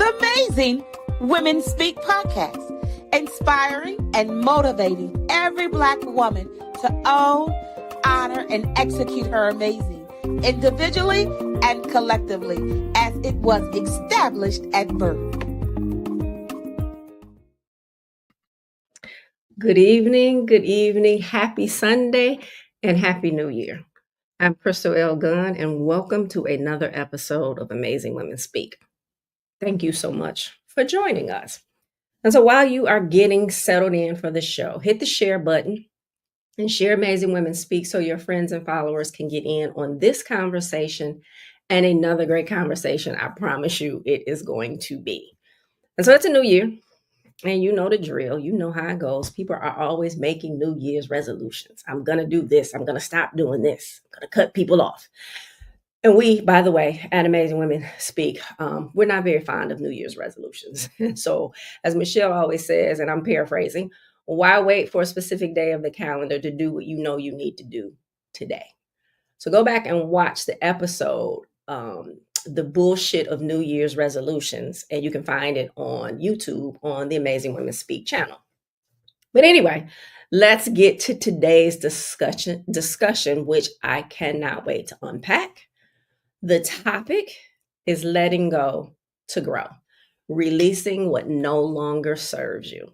the Amazing Women Speak podcast, inspiring and motivating every Black woman to own, honor, and execute her amazing, individually and collectively, as it was established at birth. Good evening, happy Sunday, and happy New Year. I'm Crystal L. Gunn, and welcome to another episode of Amazing Women Speak. Thank you so much for joining us. And so while you are getting settled in for the show, hit the share button and share Amazing Women Speak so your friends and followers can get in on this conversation and another great conversation. I promise you it is going to be. And so it's a new year. And you know the drill. You know how it goes. People are always making New Year's resolutions. I'm going to do this. I'm going to stop doing this. I'm going to cut people off. And we, by the way, at Amazing Women Speak, we're not very fond of New Year's resolutions. So as Michele always says, and I'm paraphrasing, why wait for a specific day of the calendar to do what you know you need to do today? So go back and watch the episode, The Bullshit of New Year's Resolutions, and you can find it on YouTube on the Amazing Women Speak channel. But anyway, let's get to today's discussion, which I cannot wait to unpack. The topic is letting go to grow, releasing what no longer serves you.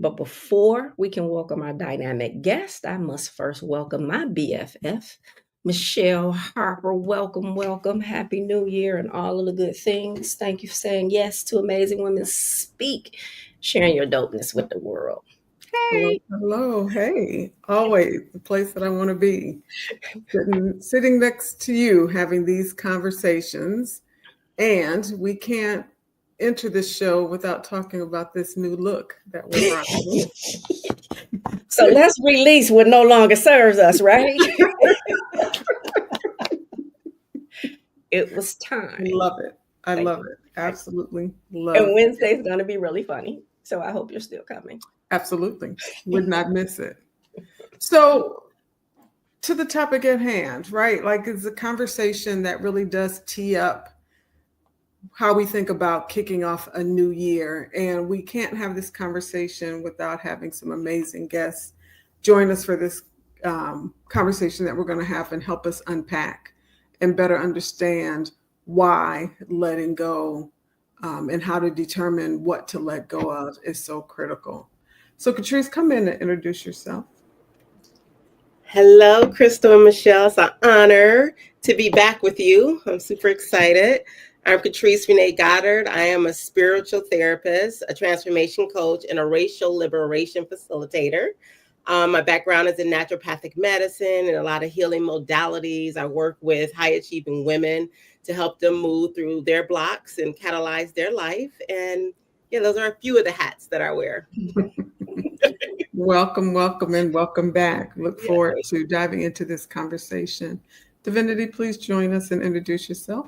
But before we can welcome our dynamic guest, I must first welcome my BFF, Michele Harper. Welcome. Happy New Year and all of the good things. Thank you for saying yes to Amazing Women Speak, sharing your dopeness with the world. Hey. Hello. Hey, always the place that I want to be. Sitting next to you, having these conversations. And we can't enter this show without talking about this new look that we're rocking. So let's release what no longer serves us, right? It was time. Love it. I love it. Absolutely love it. And Wednesday's going to be really funny. So I hope you're still coming. Absolutely. Would not miss it. So to the topic at hand, right? Like it's a conversation that really does tee up how we think about kicking off a new year. And we can't have this conversation without having some amazing guests join us for this conversation that we're going to have and help us unpack and better understand why letting go and how to determine what to let go of is so critical. So Curtrice, come in and introduce yourself. Hello, Crystal and Michele. It's an honor to be back with you. I'm super excited. I'm Curtrice Renee Goddard. I am a spiritual therapist, a transformation coach, and a racial liberation facilitator. My background is in naturopathic medicine and a lot of healing modalities. I work with high-achieving women to help them move through their blocks and catalyze their life. And yeah, those are a few of the hats that I wear. Welcome, and welcome back. Look forward to diving into this conversation. Diviniti, please join us and introduce yourself.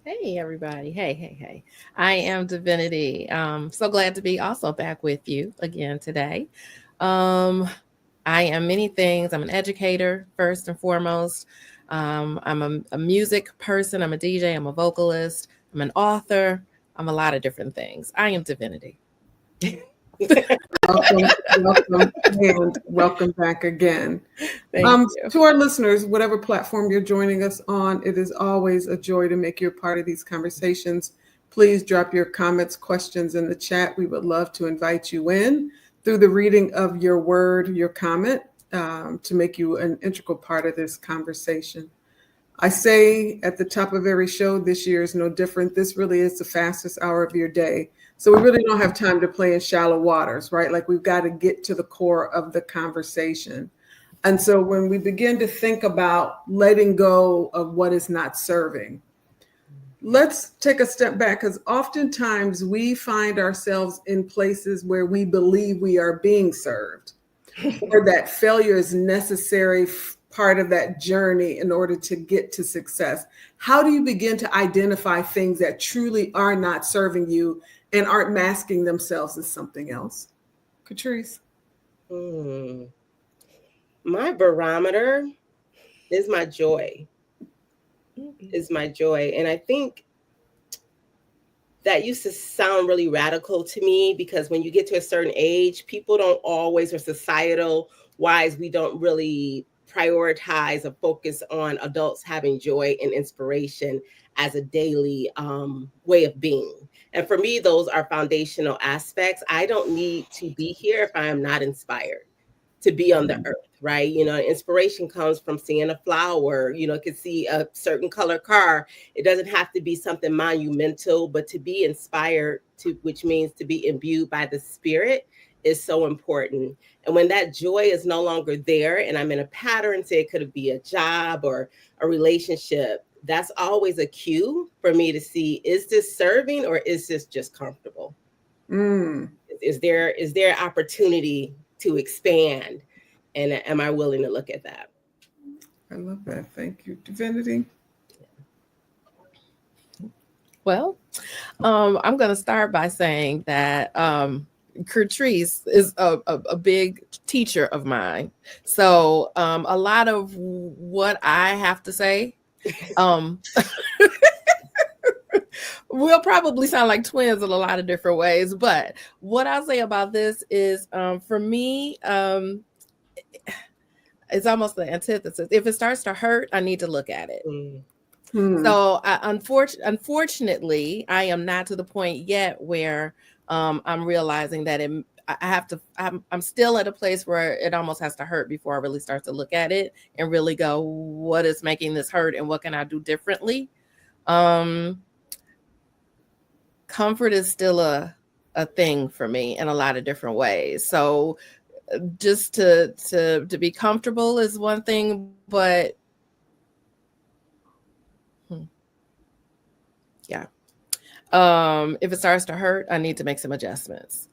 Hey, everybody. Hey. I am Diviniti. So glad to be also back with you again today. I am many things. I'm an educator, first and foremost. I'm a music person. I'm a DJ. I'm a vocalist. I'm an author. I'm a lot of different things. I am Diviniti. Welcome, and welcome back again. To our listeners, whatever platform you're joining us on, it is always a joy to make you a part of these conversations. Please drop your comments, questions in the chat. We would love to invite you in through the reading of your word, your comment, to make you an integral part of this conversation. I say at the top of every show, this year is no different. This really is the fastest hour of your day. So we really don't have time to play in shallow waters, right? Like we've got to get to the core of the conversation. And so when we begin to think about letting go of what is not serving, let's take a step back, because oftentimes we find ourselves in places where we believe we are being served, or that failure is necessary part of that journey in order to get to success. How do you begin to identify things that truly are not serving you and aren't masking themselves as something else? Curtrice? My barometer is my joy. And I think that used to sound really radical to me, because when you get to a certain age, people don't always, or societal wise, we don't really prioritize or focus on adults having joy and inspiration as a daily way of being. And for me, those are foundational aspects. I don't need to be here if I am not inspired to be on the earth, right? You know, inspiration comes from seeing a flower, you know, could see a certain color car. It doesn't have to be something monumental, but to be inspired to, which means to be imbued by the spirit, is so important. And when that joy is no longer there and I'm in a pattern, say it could be a job or a relationship, that's always a cue for me to see, is this serving or is this just comfortable? Is there opportunity to expand, and am I willing to look at that? I love that. Thank you. Divinity. Well, I'm going to start by saying that Curtrice is a big teacher of mine. So a lot of what I have to say we'll probably sound like twins in a lot of different ways. But what I'll say about this is, for me, it's almost the antithesis. If it starts to hurt, I need to look at it. So unfortunately, I am not to the point yet where I'm realizing that I'm still at a place where it almost has to hurt before I really start to look at it and really go, what is making this hurt and what can I do differently? Comfort is still a thing for me in a lot of different ways. So just to be comfortable is one thing, but yeah. If it starts to hurt, I need to make some adjustments.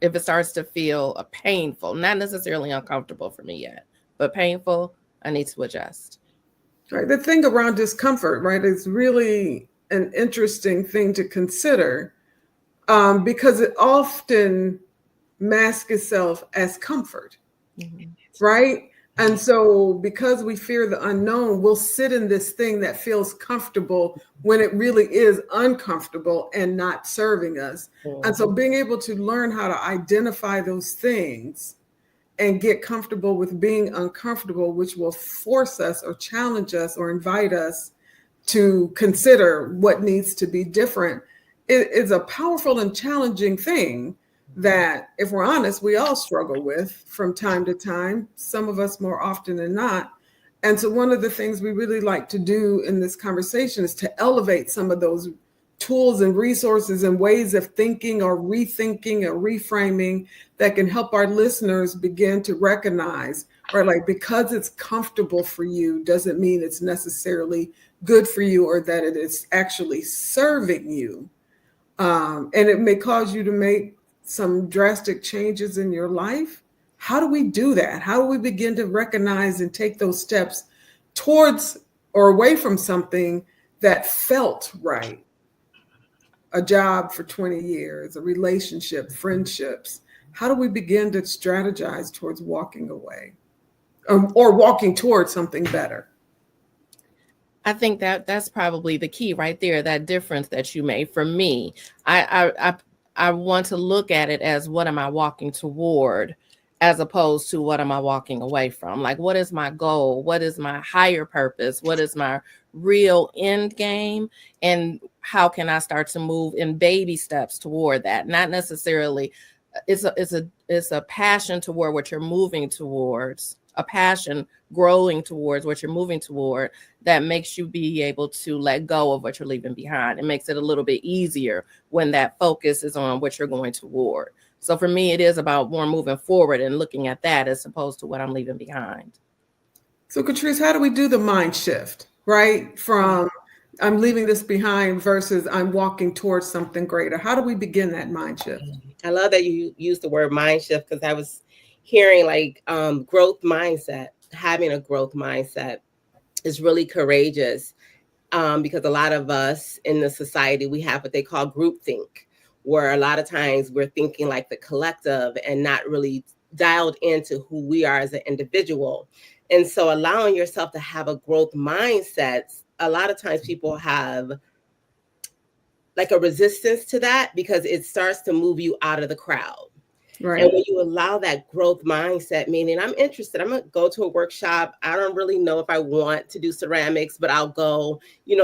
If it starts to feel painful, not necessarily uncomfortable for me yet, but painful, I need to adjust. Right. The thing around discomfort, right, is really an interesting thing to consider, because it often masks itself as comfort, right? And so because we fear the unknown, we'll sit in this thing that feels comfortable when it really is uncomfortable and not serving us. And so being able to learn how to identify those things and get comfortable with being uncomfortable, which will force us or challenge us or invite us to consider what needs to be different, it is a powerful and challenging thing that, if we're honest, we all struggle with from time to time, some of us more often than not. And so one of the things we really like to do in this conversation is to elevate some of those tools and resources and ways of thinking or rethinking or reframing that can help our listeners begin to recognize, or like, because it's comfortable for you doesn't mean it's necessarily good for you or that it is actually serving you. And it may cause you to make some drastic changes in your life. How do we do that? How do we begin to recognize and take those steps towards or away from something that felt right? A job for 20 years, a relationship, friendships. How do we begin to strategize towards walking away or walking towards something better? I think that's probably the key right there, that difference that you made. For me, I want to look at it as, what am I walking toward, as opposed to what am I walking away from? Like, what is my goal? What is my higher purpose? What is my real end game? And how can I start to move in baby steps toward that? Not necessarily, it's a passion toward what you're moving towards, a passion growing towards what you're moving toward, that makes you be able to let go of what you're leaving behind. It makes it a little bit easier when that focus is on what you're going toward. So for me, it is about more moving forward and looking at that as opposed to what I'm leaving behind. So Curtrice, how do we do the mind shift, right? From I'm leaving this behind versus I'm walking towards something greater. How do we begin that mind shift? I love that you use the word mind shift, because I was hearing like growth mindset. Having a growth mindset is really courageous, because a lot of us in the society, we have what they call groupthink, where a lot of times we're thinking like the collective and not really dialed into who we are as an individual. And so allowing yourself to have a growth mindset, a lot of times people have like a resistance to that because it starts to move you out of the crowd. Right. And when you allow that growth mindset, meaning I'm interested, I'm going to go to a workshop. I don't really know if I want to do ceramics, but I'll go,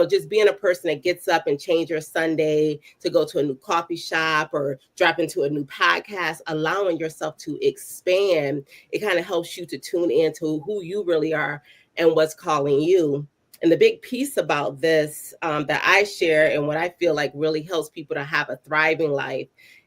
just being a person that gets up and change your Sunday to go to a new coffee shop or drop into a new podcast, allowing yourself to expand, it kind of helps you to tune into who you really are and what's calling you. And the big piece about this that I share and what I feel like really helps people to have a thriving life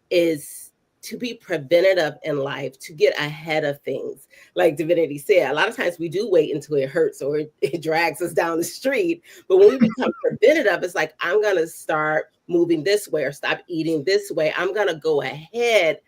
is to be preventative in life, to get ahead of things. Like Divinity said, a lot of times we do wait until it hurts or it drags us down the street. But when we become preventative, it's like, I'm going to start moving this way or stop eating this way. I'm going to go ahead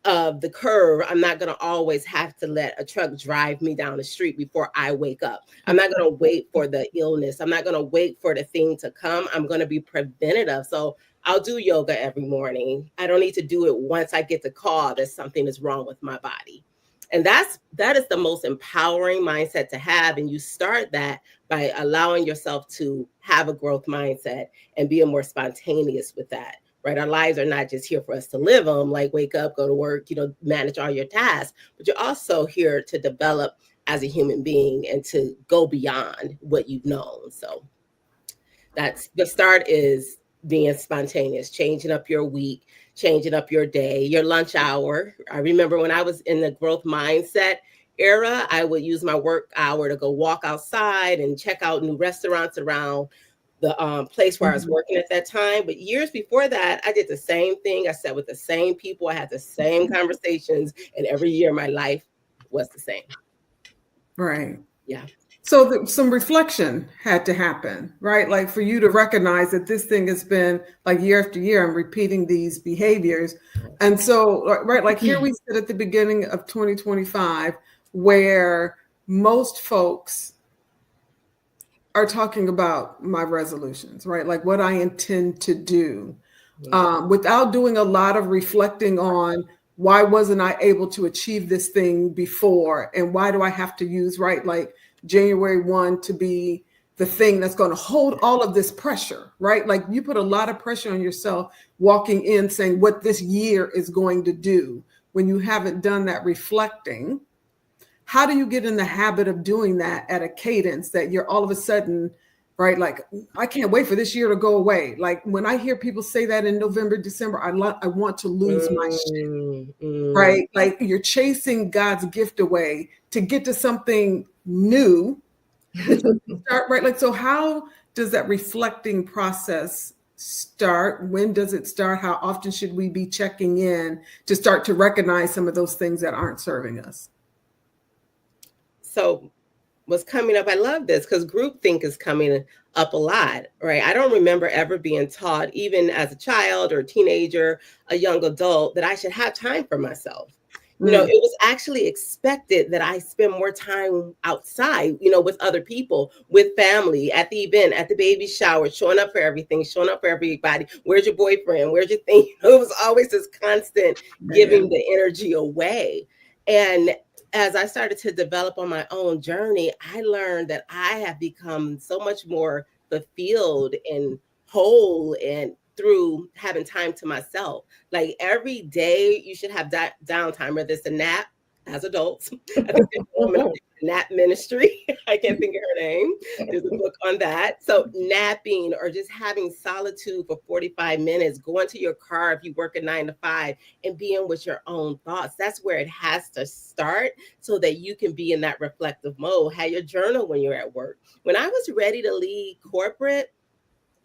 of the curve. I'm not going to always have to let a truck drive me down the street before I wake up. I'm not going to wait for the illness. I'm not going to wait for the thing to come. I'm going to be preventative. So I'll do yoga every morning. I don't need to do it once I get the call that something is wrong with my body. And that is the most empowering mindset to have. And you start that by allowing yourself to have a growth mindset and being more spontaneous with that. Right? Our lives are not just here for us to live them, like wake up, go to work, manage all your tasks, but you're also here to develop as a human being and to go beyond what you've known. So that's the start, is being spontaneous, changing up your week, changing up your day, your lunch hour. I remember when I was in the growth mindset era, I would use my work hour to go walk outside and check out new restaurants around the place where I was working at that time. But years before that, I did the same thing. I sat with the same people. I had the same conversations. And every year my life was the same. Right. Yeah. So some reflection had to happen, right? Like for you to recognize that this thing has been like year after year, I'm repeating these behaviors. And so, right, like here we sit at the beginning of 2025, where most folks are talking about my resolutions, right? Like what I intend to do, without doing a lot of reflecting on why wasn't I able to achieve this thing before, and why do I have to use, right, like January 1 to be the thing that's going to hold all of this pressure, right? Like you put a lot of pressure on yourself walking in saying what this year is going to do when you haven't done that reflecting. How do you get in the habit of doing that at a cadence that you're all of a sudden, right? Like, I can't wait for this year to go away. Like when I hear people say that in November, December, I want to lose my shit, right? Like you're chasing God's gift away to get to something new. Start, right? Like, so how does that reflecting process start? When does it start? How often should we be checking in to start to recognize some of those things that aren't serving us? So what's coming up, I love this because groupthink is coming up a lot, right? I don't remember ever being taught, even as a child or a teenager, a young adult, that I should have time for myself. It was actually expected that I spend more time outside, with other people, with family, at the event, at the baby shower, showing up for everything, showing up for everybody. Where's your boyfriend? Where's your thing? It was always this constant giving the energy away. And as I started to develop on my own journey, I learned that I have become so much more fulfilled and whole and through having time to myself. Like every day you should have downtime, whether it's a nap as adults. I think there's a woman up there, Nap Ministry. I can't think of her name. There's a book on that. So napping or just having solitude for 45 minutes, going to your car if you work a 9 to 5 and being with your own thoughts. That's where it has to start so that you can be in that reflective mode. Have your journal when you're at work. When I was ready to leave corporate,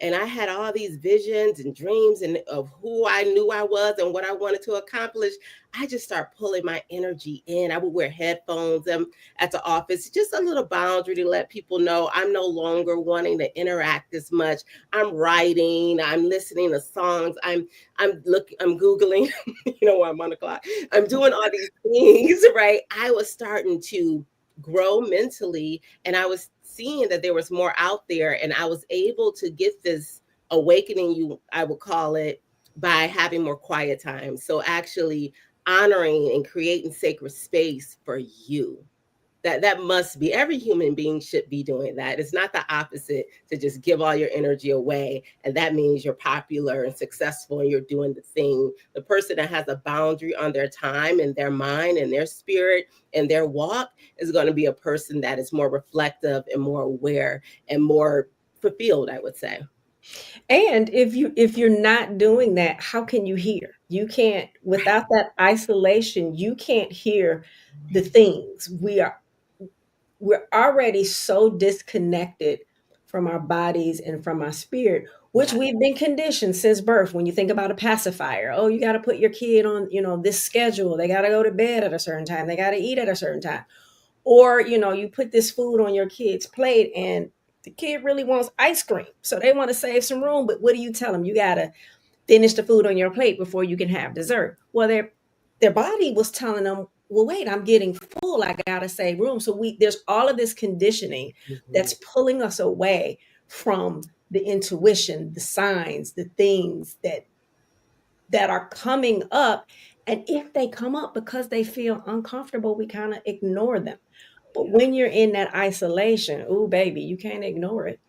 and I had all these visions and dreams and of who I knew I was and what I wanted to accomplish, I just started pulling my energy in. I would wear headphones at the office, just a little boundary to let people know I'm no longer wanting to interact as much. I'm writing, I'm listening to songs, I'm Googling, while I'm on the clock. I'm doing all these things, right? I was starting to grow mentally, and I was seeing that there was more out there, and I was able to get this awakening, I would call it, by having more quiet time. So actually honoring and creating sacred space for you. That must be, every human being should be doing that. It's not the opposite to just give all your energy away. And that means you're popular and successful and you're doing the thing. The person that has a boundary on their time and their mind and their spirit and their walk is going to be a person that is more reflective and more aware and more fulfilled, I would say. And if you're not doing that, how can you hear? You can't, without that isolation, you can't hear the things. We're already so disconnected from our bodies and from our spirit, which we've been conditioned since birth. When you think about a pacifier, oh, you got to put your kid on, this schedule. They got to go to bed at a certain time. They got to eat at a certain time. Or, you put this food on your kid's plate and the kid really wants ice cream. So they want to save some room. But what do you tell them? You got to finish the food on your plate before you can have dessert. Well, their body was telling them, well, wait, I'm getting full. I got to save room. So there's all of this conditioning that's pulling us away from the intuition, the signs, the things that are coming up. And if they come up because they feel uncomfortable, we kind of ignore them. But when you're in that isolation, oh, baby, you can't ignore it.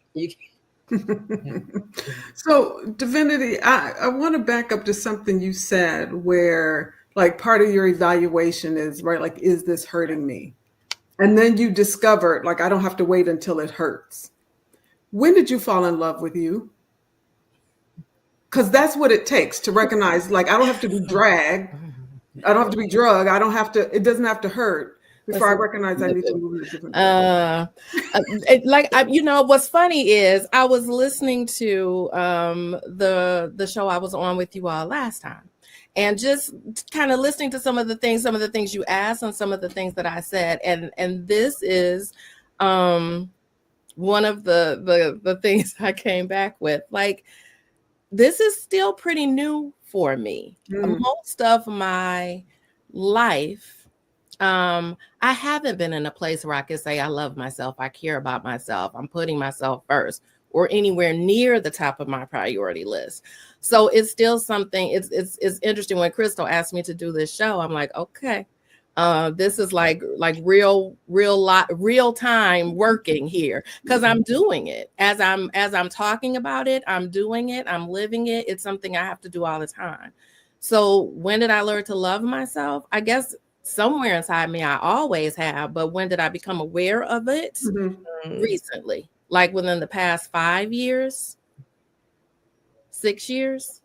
So, Divinity, I want to back up to something you said where, like, part of your evaluation is, right, like, is this hurting me? And then you discovered, like, I don't have to wait until it hurts. When did you fall in love with you? Because that's what it takes to recognize, like, I don't have to be dragged. I don't have to be drugged. It doesn't have to hurt before I recognize I need to move in a different direction. What's funny is I was listening to the show I was on with you all last time, and just kind of listening to some of the things you asked and some of the things that I said, and this is one of the things I came back with. Like, this is still pretty new for me. Most of my life, I haven't been in a place where I can say I love myself, I care about myself, I'm putting myself first, or anywhere near the top of my priority list. So it's still something. It's interesting. When Crystal asked me to do this show, I'm like, okay, this is like real time working here, because I'm doing it as I'm talking about it. I'm doing it. I'm living it. It's something I have to do all the time. So when did I learn to love myself? I guess somewhere inside me, I always have. But when did I become aware of it? Recently, like within the past 5 years, 6 years.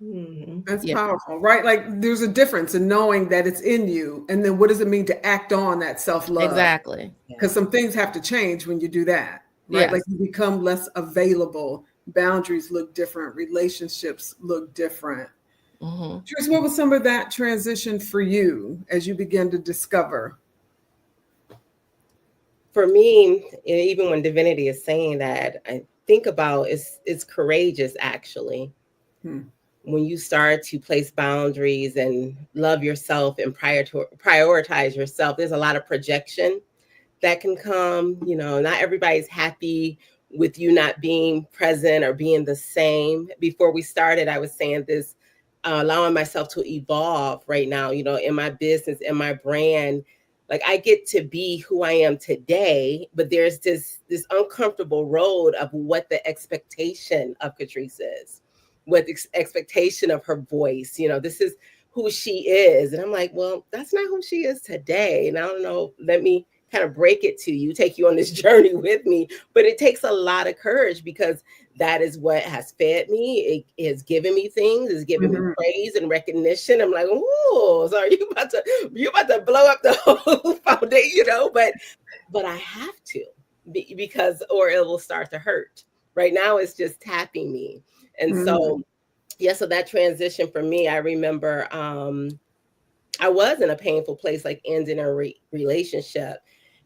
That's powerful, right? Like, there's a difference in knowing that it's in you, and then what does it mean to act on that self-love? Exactly. Because some things have to change when you do that, right? Yes. Like, you become less available. Boundaries look different. Relationships look different. Trish, what was some of that transition for you as you began to discover? For me, even when Divinity is saying that, I think about it's courageous, actually. When you start to place boundaries and love yourself and prioritize yourself, there's a lot of projection that can come. Not everybody's happy with you not being present or being the same. Before we started, I was saying this, allowing myself to evolve right now, in my business, in my brand. Like, I get to be who I am today, but there's this uncomfortable road of what the expectation of Curtrice is, what the expectation of her voice. This is who she is. And I'm like, well, that's not who she is today. And I don't know, let me kind of break it to you, take you on this journey with me. But it takes a lot of courage, because that is what has fed me. It has given me things, it's given me praise and recognition. I'm like, oh, so are you about to blow up the whole foundation, but I have to, because, or it will start to hurt. Right now, it's just tapping me. And so that transition for me, I remember I was in a painful place, like ending a relationship.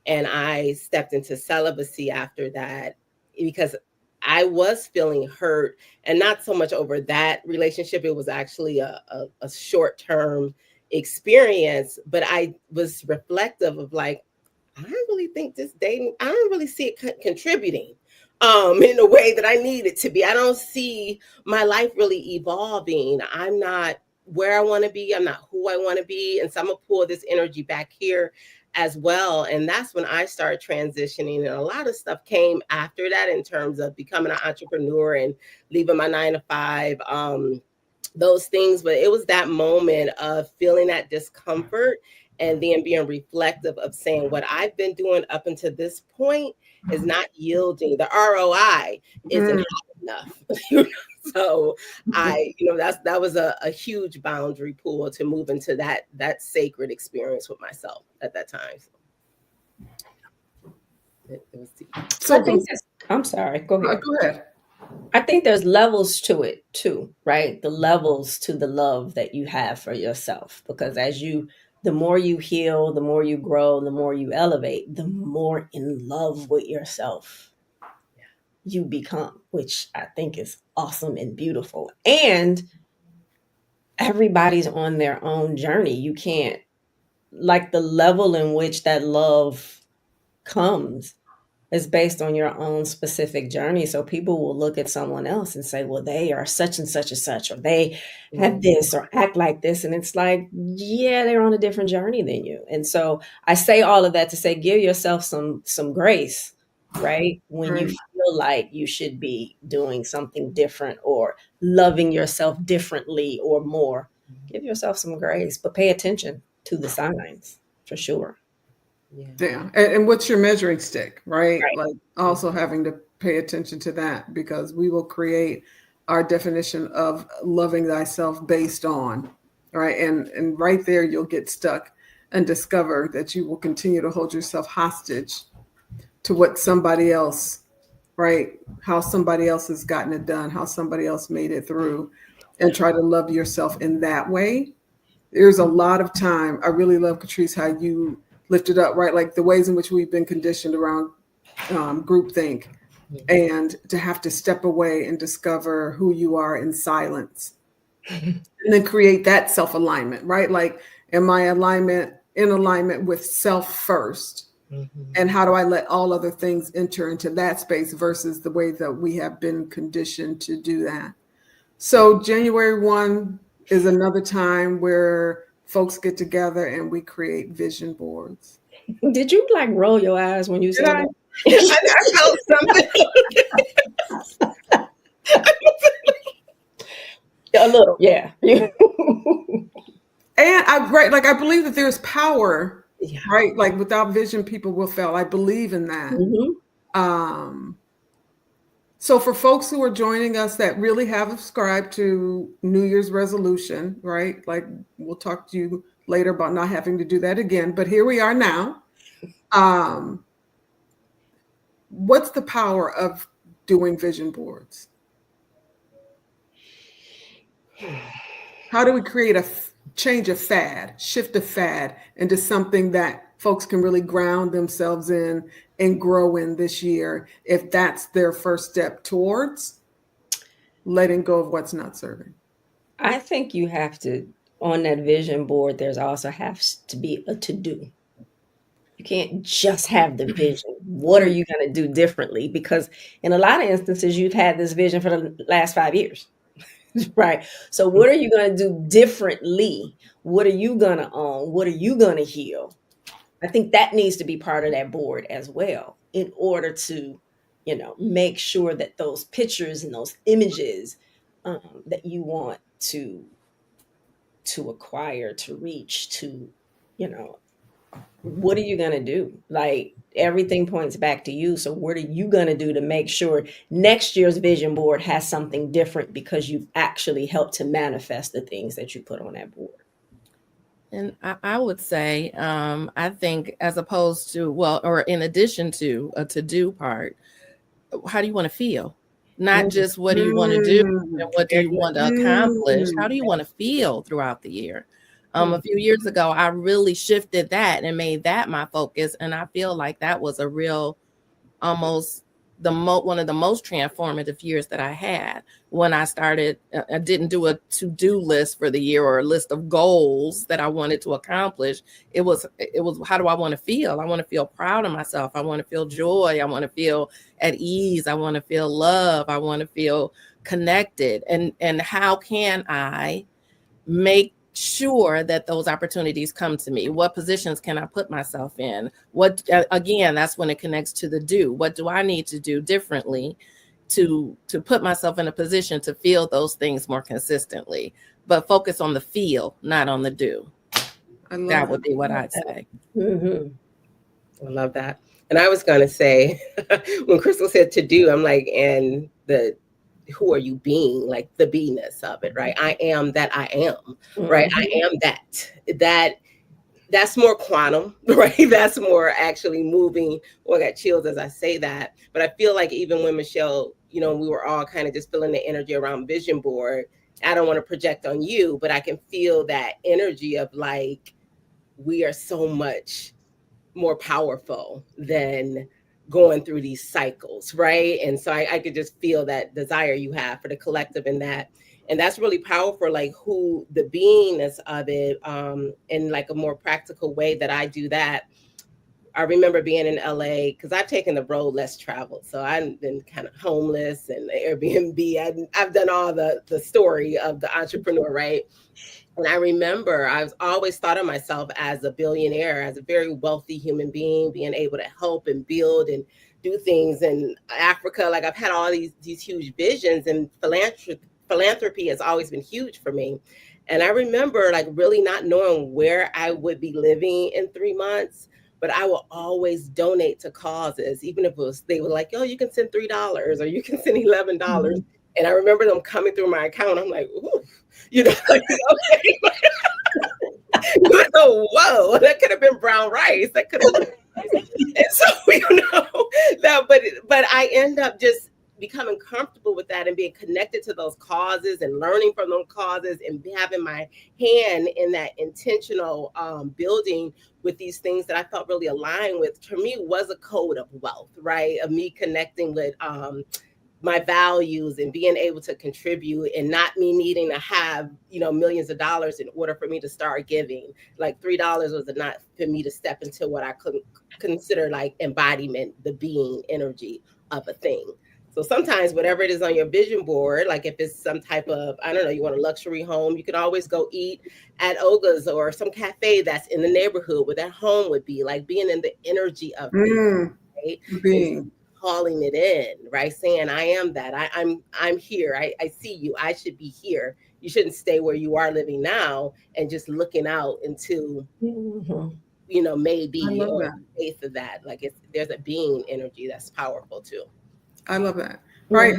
And I stepped into celibacy after that, because I was feeling hurt, and not so much over that relationship. It was actually a short-term experience, but I was reflective of, like, I don't really think this dating, I don't really see it contributing in the way that I need it to be. I don't see my life really evolving. I'm not where I want to be. I'm not who I want to be. And so I'm going to pull this energy back here. as well. And that's when I started transitioning. And a lot of stuff came after that in terms of becoming an entrepreneur and leaving my 9 to 5, those things. But it was that moment of feeling that discomfort and then being reflective of saying what I've been doing up until this point is not yielding. The ROI isn't high enough. So that was a huge boundary pool to move into that sacred experience with myself at that time. So I'm sorry, go ahead. Go ahead. I think there's levels to it too, right? The levels to the love that you have for yourself, because the more you heal, the more you grow, the more you elevate, the more in love with yourself you become, which I think is awesome and beautiful. And everybody's on their own journey. You can't, like, the level in which that love comes is based on your own specific journey. So people will look at someone else and say, well, they are such and such and such, or they have this or act like this. And it's like, yeah, they're on a different journey than you. And so I say all of that to say, give yourself some grace, right? When you feel like you should be doing something different or loving yourself differently or more, give yourself some grace, but pay attention to the signs for sure. Yeah. And what's your measuring stick, right? Like also having to pay attention to that, because we will create our definition of loving thyself based on, right? And right there, you'll get stuck and discover that you will continue to hold yourself hostage to what somebody else, right? How somebody else has gotten it done, how somebody else made it through, and try to love yourself in that way. There's a lot of time. I really love, Curtrice, how you lifted up, right? Like the ways in which we've been conditioned around groupthink, and to have to step away and discover who you are in silence, and then create that self-alignment, right? Like, am I in alignment with self first? And how do I let all other things enter into that space versus the way that we have been conditioned to do that? So January 1 is another time where folks get together and we create vision boards. Did you like roll your eyes when you said that? I felt something. A little, yeah. And I believe that there's power, right? Like without vision, people will fail. I believe in that. So for folks who are joining us that really have subscribed to New Year's resolution, right? Like we'll talk to you later about not having to do that again, but here we are now. What's the power of doing vision boards? How do we create change a fad, shift a fad into something that folks can really ground themselves in and grow in this year, if that's their first step towards letting go of what's not serving? I think you have to, on that vision board, there's also has to be a to-do. You can't just have the vision. What are you going to do differently? Because in a lot of instances, you've had this vision for the last 5 years. Right. So what are you going to do differently? What are you going to own? What are you going to heal? I think that needs to be part of that board as well, in order to, make sure that those pictures and those images that you want to acquire, to reach, to, what are you going to do? Like, everything points back to you. So what are you going to do to make sure next year's vision board has something different, because you've actually helped to manifest the things that you put on that board? And I would say, I think, as opposed to, or in addition to a to-do part, how do you want to feel? Not just what do you want to do and what do you want to accomplish? How do you want to feel throughout the year? A few years ago, I really shifted that and made that my focus. And I feel like that was a real, almost one of the most transformative years that I had, when I started. I didn't do a to-do list for the year or a list of goals that I wanted to accomplish. It was how do I want to feel? I want to feel proud of myself. I want to feel joy. I want to feel at ease. I want to feel love. I want to feel connected. And how can I make sure that those opportunities come to me? What positions can I put myself in? What, again, that's when it connects to the do. What do I need to do differently to put myself in a position to feel those things more consistently? But focus on the feel, not on the do. That would be what I'd say. Mm-hmm. I love that. And I was going to say, when Crystal said to do, I'm like, and the who are you being, like the beingness of it, right? I am that I am, right? I am that's more quantum, right? That's more actually moving. Well, I got chills as I say that. But I feel like even when Michele, you know, we were all kind of just feeling the energy around vision board, I don't want to project on you, but I can feel that energy of like, we are so much more powerful than going through these cycles, right? And so I could just feel that desire you have for the collective in that. And that's really powerful, like who the beingness of it, in like a more practical way that I do that. I remember being in LA because I've taken the road less traveled. So I've been kind of homeless and Airbnb. I've done all the story of the entrepreneur, right? And I remember I was always thought of myself as a billionaire, as a very wealthy human being, being able to help and build and do things in Africa. Like I've had all these huge visions, and philanthropy has always been huge for me. And I remember like really not knowing where I would be living in 3 months, but I will always donate to causes, even if they were like, oh, you can send $3 or you can send $11. Mm-hmm. And I remember them coming through my account. I'm like, ooh, you know, like, okay. So, whoa, that could have been brown rice. That could have been rice. And so, you know, that, but I end up just becoming comfortable with that and being connected to those causes and learning from those causes and having my hand in that intentional building with these things that I felt really aligned with. For me, was a code of wealth, right? Of me connecting with my values and being able to contribute, and not me needing to have, you know, millions of dollars in order for me to start giving. Like $3 was enough for me to step into what I could consider like embodiment, the being energy of a thing. So sometimes whatever it is on your vision board, like if it's some type of, I don't know, you want a luxury home, you could always go eat at Oga's or some cafe that's in the neighborhood where that home would be, like being in the energy of it, right? Being. Calling it in, right? Saying, I am that. I'm here. I see you. I should be here. You shouldn't stay where you are living now and just looking out into, you know, maybe or faith of that. Like there's a being energy that's powerful too. I love that. Right.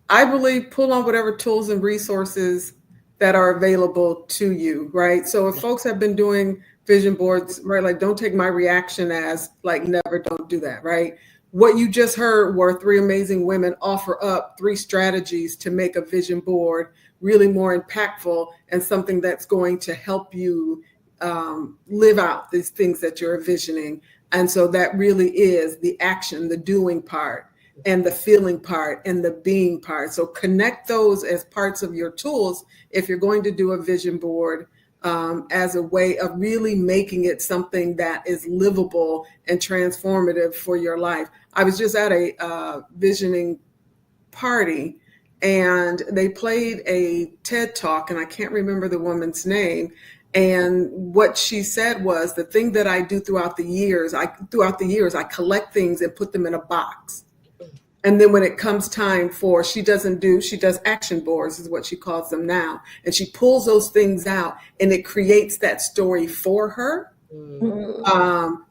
I believe pull on whatever tools and resources that are available to you. Right. So if folks have been doing vision boards, right, like don't take my reaction as like never, don't do that. Right. What you just heard were 3 amazing women offer up 3 strategies to make a vision board really more impactful and something that's going to help you live out these things that you're envisioning. And so that really is the action, the doing part, and the feeling part, and the being part. So connect those as parts of your tools if you're going to do a vision board, as a way of really making it something that is livable and transformative for your life. I was just at a visioning party, and they played a TED Talk, and I can't remember the woman's name. And what she said was, the thing that I do throughout the years, I collect things and put them in a box. And then when it comes time for, she does action boards is what she calls them now. And she pulls those things out and it creates that story for her,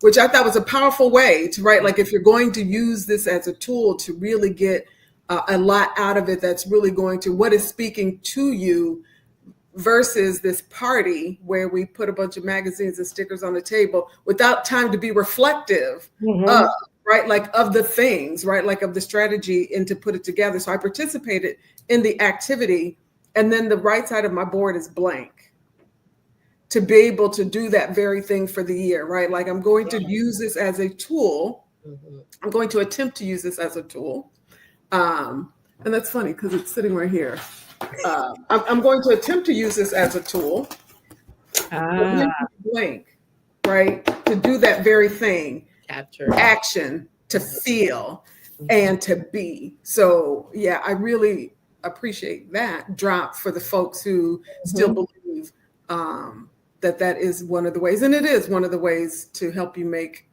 which I thought was a powerful way to write. Like if you're going to use this as a tool to really get a lot out of it, that's really going to, what is speaking to you, versus this party where we put a bunch of magazines and stickers on the table without time to be reflective of, right, like of the things, right, like of the strategy, and to put it together. So I participated in the activity, and then the right side of my board is blank to be able to do that very thing for the year, right? Like I'm going to use this as a tool. I'm going to attempt to use this as a tool. And that's funny because it's sitting right here. I'm going to attempt to use this as a tool, blank, right? To do that very thing, capture action, to feel and to be. So yeah, I really appreciate that drop for the folks who still believe that is one of the ways, and it is one of the ways to help you make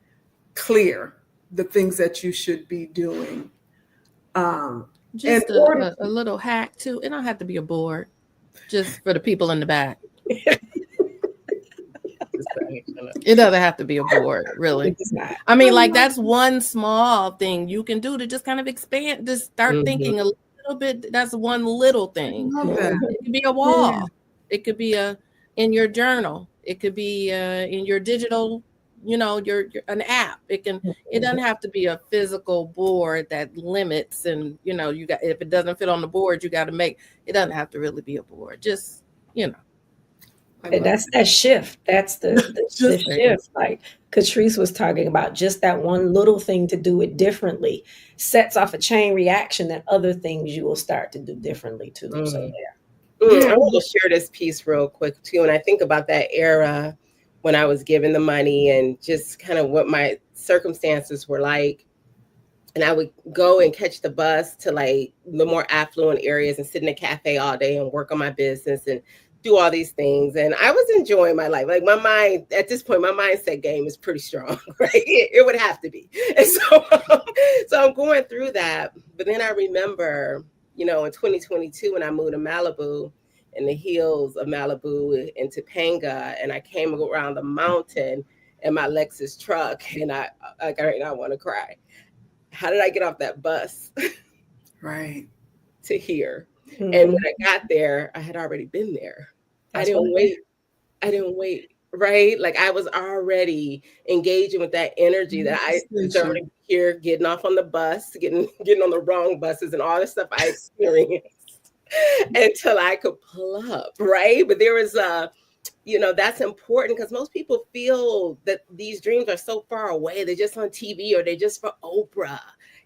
clear the things that you should be doing. Just a little hack too. It don't have to be a board, just for the people in the back. It doesn't have to be a board, really. I mean, like, that's one small thing you can do to just kind of expand, just start thinking a little bit. That's one little thing. It could be a wall. Yeah. It could be in your journal. It could be in your digital, your an app. It doesn't have to be a physical board that limits, and if it doesn't fit on the board, you got to make. It doesn't have to really be a board. Just And that's that shift. That's the shift. Like Curtrice was talking about, just that one little thing to do it differently sets off a chain reaction that other things you will start to do differently too. So I want to share this piece real quick too. And I think about that era when I was given the money and just kind of what my circumstances were like. And I would go and catch the bus to like the more affluent areas and sit in a cafe all day and work on my business and do all these things. And I was enjoying my life. Like, my mind, at this point, my mindset game is pretty strong, right? It would have to be. And so I'm going through that. But then I remember, in 2022, when I moved to Malibu, in the hills of Malibu in Topanga, and I came around the mountain in my Lexus truck, and I want to cry. How did I get off that bus? Right. To here. And when I got there, I had already been there. I didn't wait. Right. Like, I was already engaging with that energy that I started here, getting off on the bus, getting on the wrong buses and all the stuff I experienced until I could pull up. Right. But there was that's important, because most people feel that these dreams are so far away. They're just on TV, or they're just for Oprah.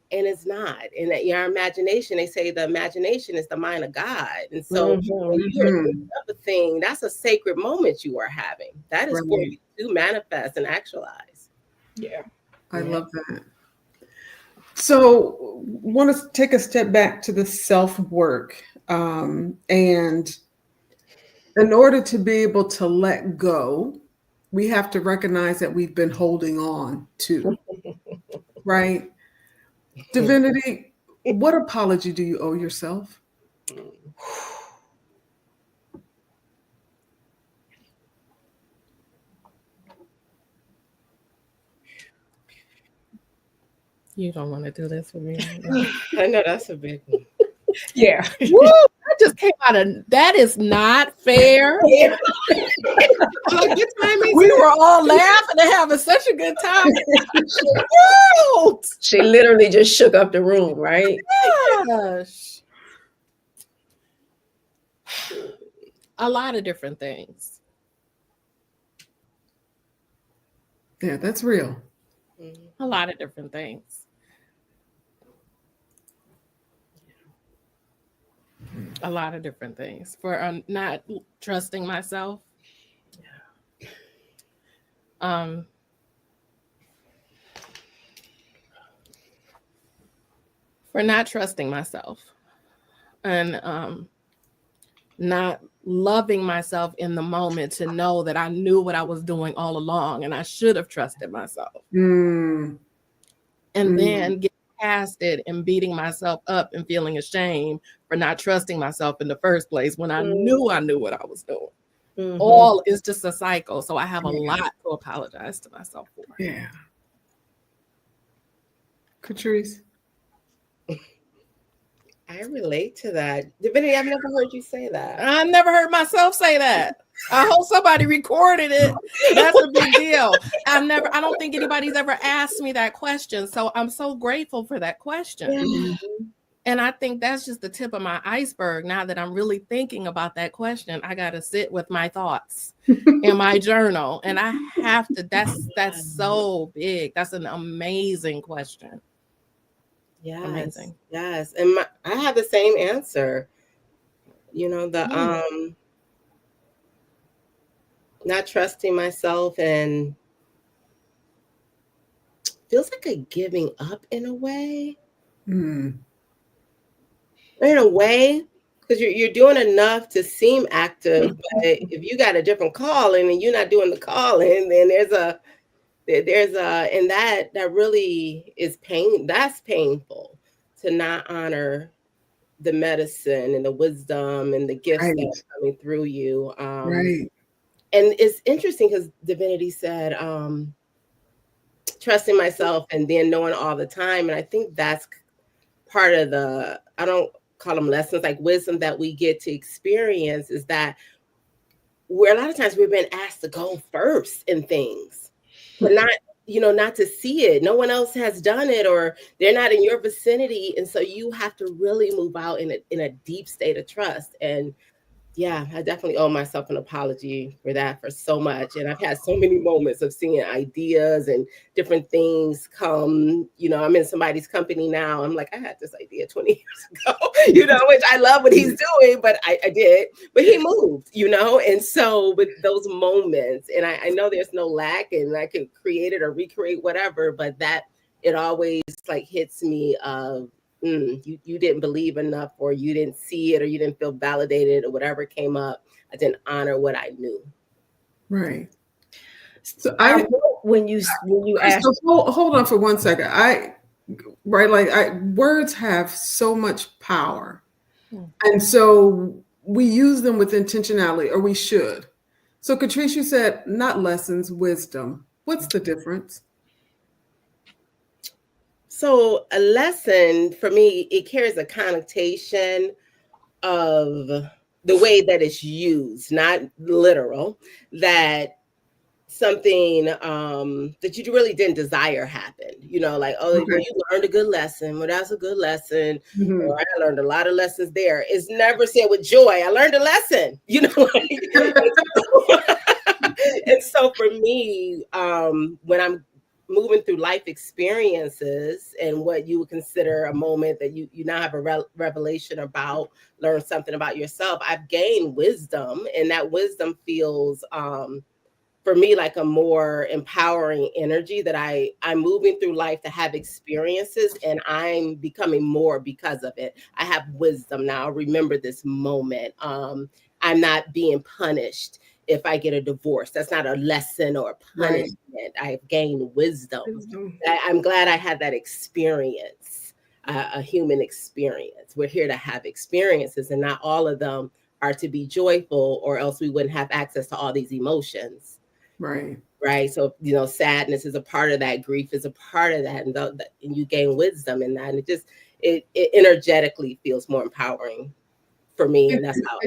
And it's not. And that your imagination, they say the imagination is the mind of God. And so when you're thinking of a thing, that's a sacred moment you are having. That is for you to manifest and actualize. Yeah. I love that. So want to take a step back to the self-work. And in order to be able to let go, we have to recognize that we've been holding on to, right? Divinity, what apology do you owe yourself? You don't want to do this with me. I know that's a big one. Yeah. Woo, that just came out of, that is not fair. Yeah. We were all laughing and having such a good time. She literally just shook up the room, right? Gosh. A lot of different things. Yeah, that's real. A lot of different things. A lot of different things. For not trusting myself. For not trusting myself and not loving myself in the moment, to know that I knew what I was doing all along and I should have trusted myself. And then get past it and beating myself up and feeling ashamed for not trusting myself in the first place when I knew what I was doing. All is just a cycle. So I have a lot to apologize to myself for. Yeah. Curtrice? I relate to that. Divinity, I've never heard you say that. I've never heard myself say that. I hope somebody recorded it. That's a big deal. I don't think anybody's ever asked me that question. So I'm so grateful for that question. And I think that's just the tip of my iceberg. Now that I'm really thinking about that question, I got to sit with my thoughts in my journal. And I have to, that's so big. That's an amazing question. Yes. Amazing. Yes. And I have the same answer. Not trusting myself, and feels like a giving up in a way. In a way, because you're doing enough to seem active, but if you got a different calling and you're not doing the calling, then there's a and that really is that's painful, to not honor the medicine and the wisdom and the gifts that are coming through you. Right. And it's interesting because Divinity said, trusting myself and then knowing all the time. And I think that's part of the, I don't call them lessons, like wisdom that we get to experience, is that where a lot of times we've been asked to go first in things, but not, not to see it. No one else has done it, or they're not in your vicinity. And so you have to really move out in a deep state of trust. And yeah, I definitely owe myself an apology for that, for so much. And I've had so many moments of seeing ideas and different things come. I'm in somebody's company now. I'm like, I had this idea 20 years ago, which I love what he's doing, but I did, but he moved, And so with those moments, and I know there's no lack and I can create it or recreate whatever, but that it always like hits me of, you didn't believe enough, or you didn't see it, or you didn't feel validated, or whatever came up. I didn't honor what I knew. Right. So when you ask, hold on for 1 second. Words have so much power, and so we use them with intentionality, or we should. So Curtrice, you said not lessons, wisdom. What's the difference? So a lesson for me, it carries a connotation of the way that it's used, not literal, that something that you really didn't desire happened. Like, well, you learned a good lesson. Well, that's a good lesson. Or I learned a lot of lessons there. It's never said with joy, I learned a lesson, And so for me, when I'm moving through life experiences and what you would consider a moment that you now have a revelation about, learn something about yourself, I've gained wisdom, and that wisdom feels for me like a more empowering energy, that I'm moving through life to have experiences, and I'm becoming more because of it. I have wisdom now. Remember this moment. I'm not being punished if I get a divorce. That's not a lesson or a punishment. Right. I've gained wisdom. I'm glad I had that experience, a human experience. We're here to have experiences, and not all of them are to be joyful, or else we wouldn't have access to all these emotions. Right. Right. So, sadness is a part of that. Grief is a part of that. And you gain wisdom in that. And it energetically feels more empowering for me. And that's how.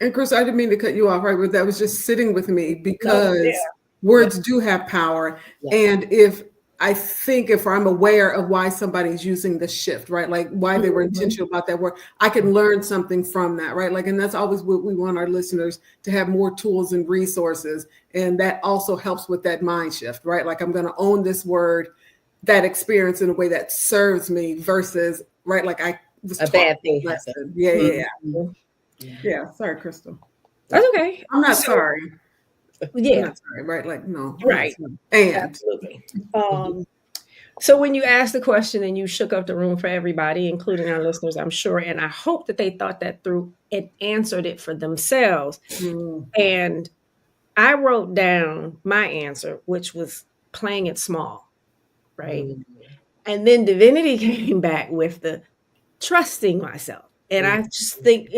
And Chris, I didn't mean to cut you off, right? But that was just sitting with me, because words do have power. Yeah. And if I'm aware of why somebody's using the shift, right? Like why they were intentional about that word, I can learn something from that, right? Like, and that's always what we want our listeners to have, more tools and resources. And that also helps with that mind shift, right? Like, I'm going to own this word, that experience, in a way that serves me, versus, right? Like I was a bad thing. Yeah. Sorry, Crystal. That's okay. I'm not sorry. Yeah. I'm not sorry, right? Like, no. Right. And absolutely. So when you asked the question and you shook up the room for everybody, including our listeners, I'm sure, and I hope that they thought that through and answered it for themselves. And I wrote down my answer, which was playing it small, right? And then Divinity came back with the trusting myself. And I just think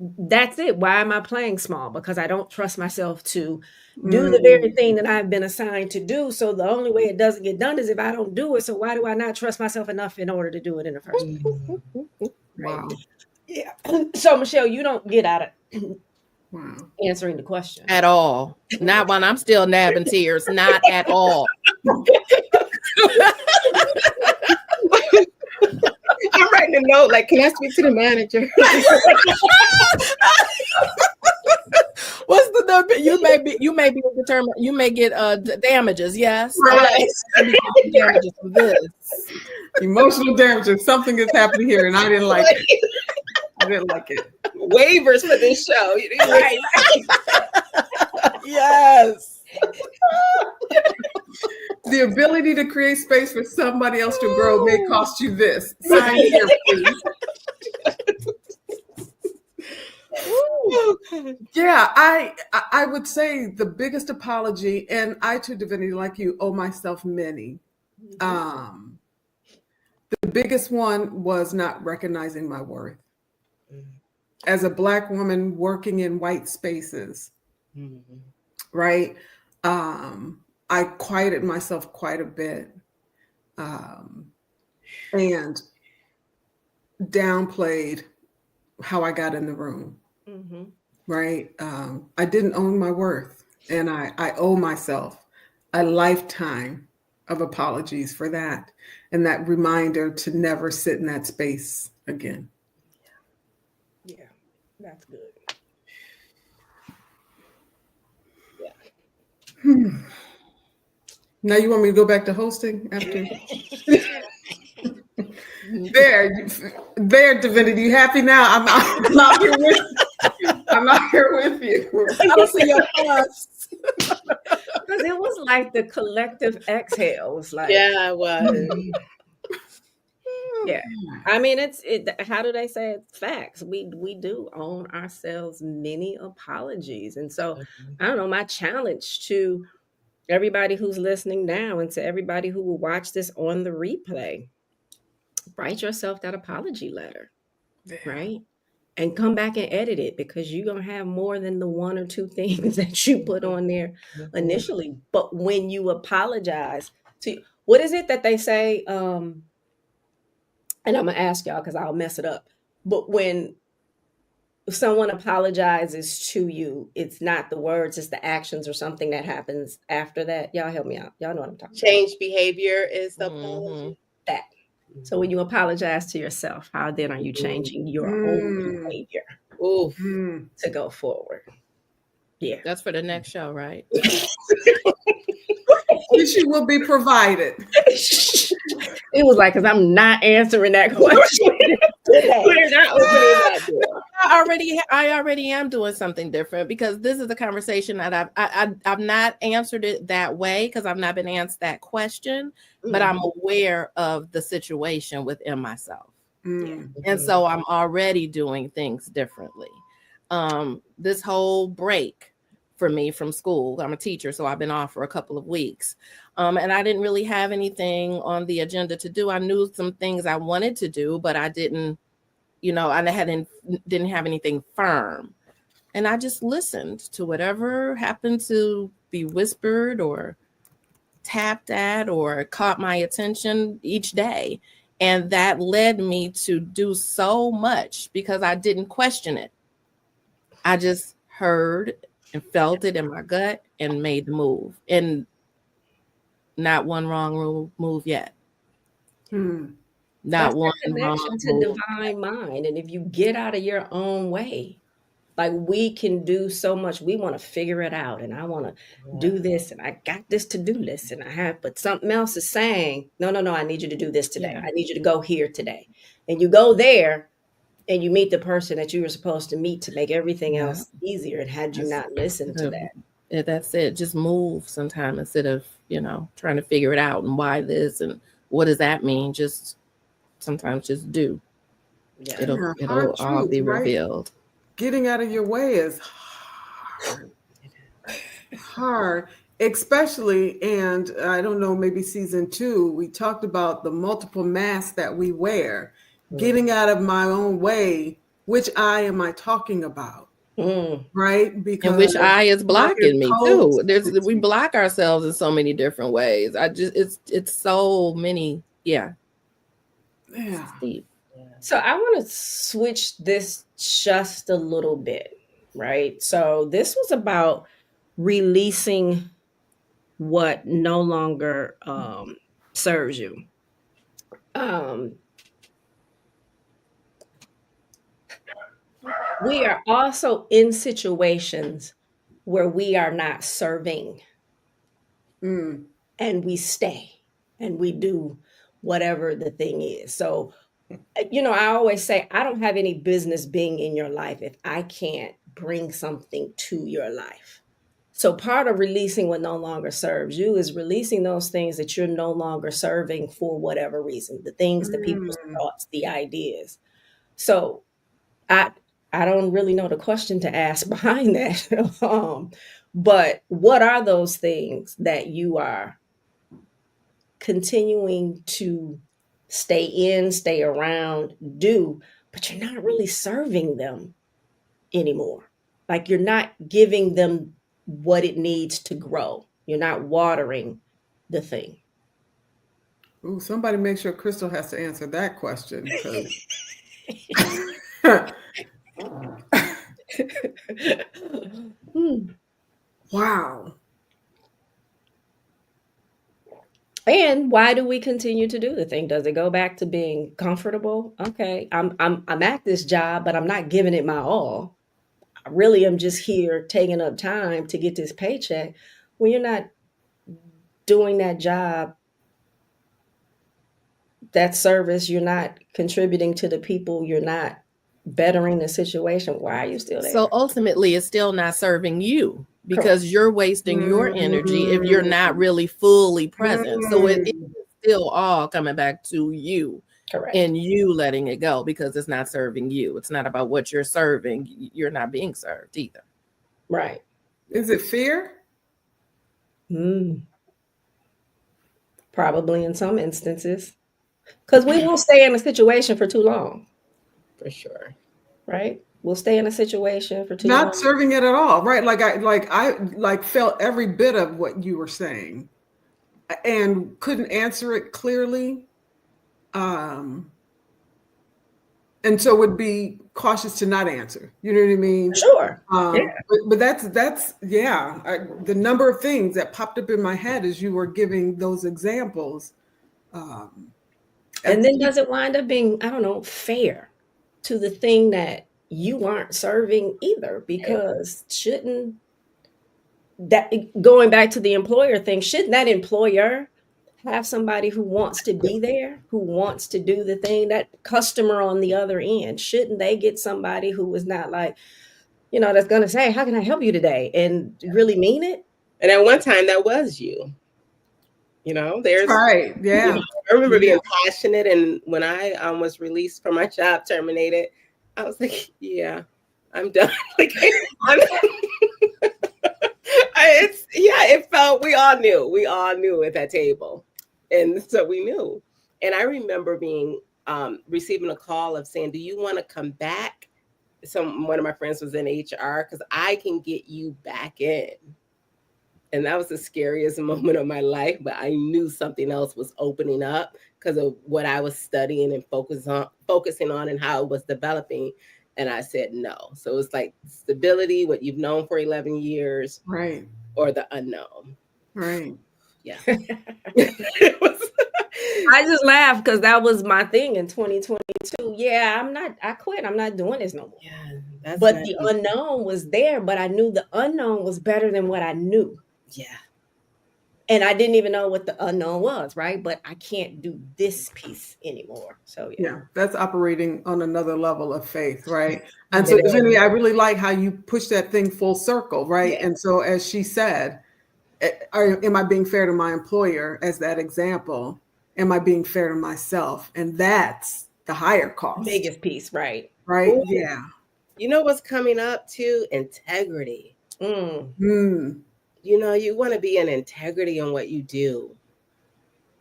that's it. Why am I playing small? Because I don't trust myself to do the very thing that I've been assigned to do. So the only way it doesn't get done is if I don't do it. So why do I not trust myself enough in order to do it in the first place? Wow. Yeah. So Michele, you don't get out of answering the question at all. Not when I'm still nabbing tears. Not at all. I'm writing a note like, can I speak to the manager? What's the number? You may be determined. You may get damages. Yes, right. Damages from this. Emotional damages. Something is happening here, and I didn't like it. I didn't like it. Waivers for this show. Right. Yes. The ability to create space for somebody else to grow may cost you this. Sign here, please. Yeah, I would say the biggest apology, and I to Divinity, like you, owe myself many. The biggest one was not recognizing my worth. As a Black woman working in white spaces, right? I quieted myself quite a bit, and downplayed how I got in the room, right? I didn't own my worth, and I owe myself a lifetime of apologies for that, and that reminder to never sit in that space again. Yeah, that's good. Now you want me to go back to hosting after? There, Divinity. You happy now? I'm out here with you. I'm out here with you. I can see your thoughts. Because it was like the collective exhale. It was like, Yeah, it was. yeah. I mean, how do they say it? Facts. We do own ourselves many apologies. And so I don't know, my challenge to everybody who's listening now and to everybody who will watch this on the replay, write yourself that apology letter, right? And come back and edit it, because you're going to have more than the one or two things that you put on there initially. But when you apologize to, what is it that they say? And I'm going to ask y'all because I'll mess it up. But when someone apologizes to you, it's not the words, it's the actions or something that happens after that. Y'all help me out. Y'all know what I'm talking about. Change behavior is the apology. That. So when you apologize to yourself, how then are you changing your own behavior to go forward? Yeah. That's for the next show, right? She will be provided. It was like, because I'm not answering that question. We're not opening that door. I already am doing something different, because this is a conversation that I've not answered it that way, because I've not been asked that question, but I'm aware of the situation within myself. And so I'm already doing things differently. This whole break for me from school, I'm a teacher, so I've been off for a couple of weeks. And I didn't really have anything on the agenda to do. I knew some things I wanted to do, but I didn't, I didn't have anything firm. And I just listened to whatever happened to be whispered or tapped at or caught my attention each day. And that led me to do so much because I didn't question it. I just heard and felt it in my gut and made the move. And not one wrong move yet. Not That's one connection to divine mind. And if you get out of your own way, like, we can do so much. We want to figure it out. And I want to do this. And I got this to-do list. And but something else is saying, no, I need you to do this today. I need you to go here today. And you go there and you meet the person that you were supposed to meet to make everything else easier. And had you not listened to that. That's it. Just move sometime instead of, trying to figure it out and why this and what does that mean? Just sometimes just do. Yeah. It'll all be revealed. Getting out of your way is hard, especially, and I don't know, maybe season 2, we talked about the multiple masks that we wear. Getting out of my own way, which eye am I talking about? Right? Because and which eye is blocking me too. We block ourselves in so many different ways. It's so many. Yeah. So I want to switch this just a little bit, right? So this was about releasing what no longer serves you. We are also in situations where we are not serving, and we stay and we do whatever the thing is. So, I always say, I don't have any business being in your life if I can't bring something to your life. So part of releasing what no longer serves you is releasing those things that you're no longer serving for whatever reason, the things, the people's thoughts, the ideas. So I I don't really know the question to ask behind that. But what are those things that you are continuing to stay around, do, but you're not really serving them anymore? Like you're not giving them what it needs to grow. You're not watering the thing. Ooh, somebody make sure Crystal has to answer that question. Wow. And why do we continue to do the thing? Does it go back to being comfortable? Okay, I'm at this job, but I'm not giving it my all. I really am just here taking up time to get this paycheck. When you're not doing that job, that service, you're not contributing to the people, you're not bettering the situation. Why are you still there? So ultimately, it's still not serving you because you're wasting your energy if you're not really fully present. So it is still all coming back to you. Correct. And you letting it go because it's not serving you. It's not about what you're serving. You're not being served either. Right. Is it fear? Probably in some instances. Because we won't stay in a situation for too long. For sure. Right? We'll stay in a situation for too long. Not serving it at all, right? I felt every bit of what you were saying and couldn't answer it clearly. And so would be cautious to not answer. You know what I mean? Sure. But that's the number of things that popped up in my head as you were giving those examples. And then does it wind up being, I don't know, fair to the thing that you aren't serving either? Because shouldn't that, going back to the employer thing, shouldn't that employer have somebody who wants to be there, who wants to do the thing? That customer on the other end, shouldn't they get somebody who is not like, that's going to say, how can I help you today? And really mean it? And at one time that was you. There's right. Yeah. I remember being passionate, and when I was released from my job, terminated, I was like, yeah, I'm done. It felt, we all knew at that table. And so we knew. And I remember receiving a call of saying, do you want to come back? One of my friends was in HR, because I can get you back in. And that was the scariest moment of my life, but I knew something else was opening up because of what I was studying and focusing on and how it was developing. And I said no. So it's like stability, what you've known for 11 years, right, or the unknown. Right. Yeah. I just laugh because that was my thing in 2022. Yeah, I quit. I'm not doing this no more. Yeah, but the unknown was there, but I knew the unknown was better than what I knew. Yeah. And I didn't even know what the unknown was, right? But I can't do this piece anymore. So yeah, that's operating on another level of faith, right? And so, Divinity, I really like how you push that thing full circle, right? Yeah. And so, as she said, am I being fair to my employer as that example? Am I being fair to myself? And that's the higher cost. Biggest piece, right? Right? Ooh. Yeah. You know what's coming up too? Integrity. You want to be in integrity on what you do.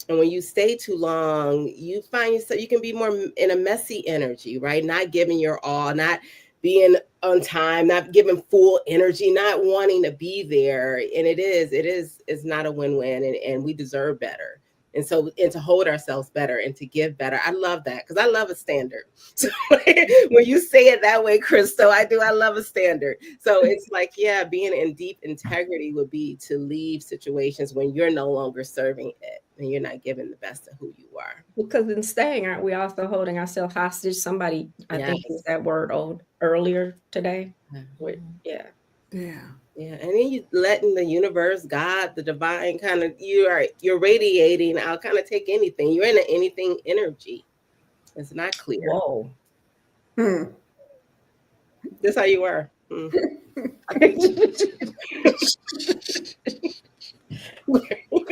And when you stay too long, you find yourself, you can be more in a messy energy, right? Not giving your all, not being on time, not giving full energy, not wanting to be there. And it's not a win-win, and we deserve better. And so, and to hold ourselves better and to give better. I love that because I love a standard. So when you say it that way, Crystal, I love a standard. So it's like, yeah, being in deep integrity would be to leave situations when you're no longer serving it and you're not giving the best of who you are. Because in staying, aren't we also holding ourselves hostage? Somebody, I think, used that word earlier today. Yeah. Yeah. Yeah, and then you letting the universe, God, the divine kind of, you're radiating. I'll kind of take anything. You're in an anything energy. It's not clear. Whoa. That's how you were.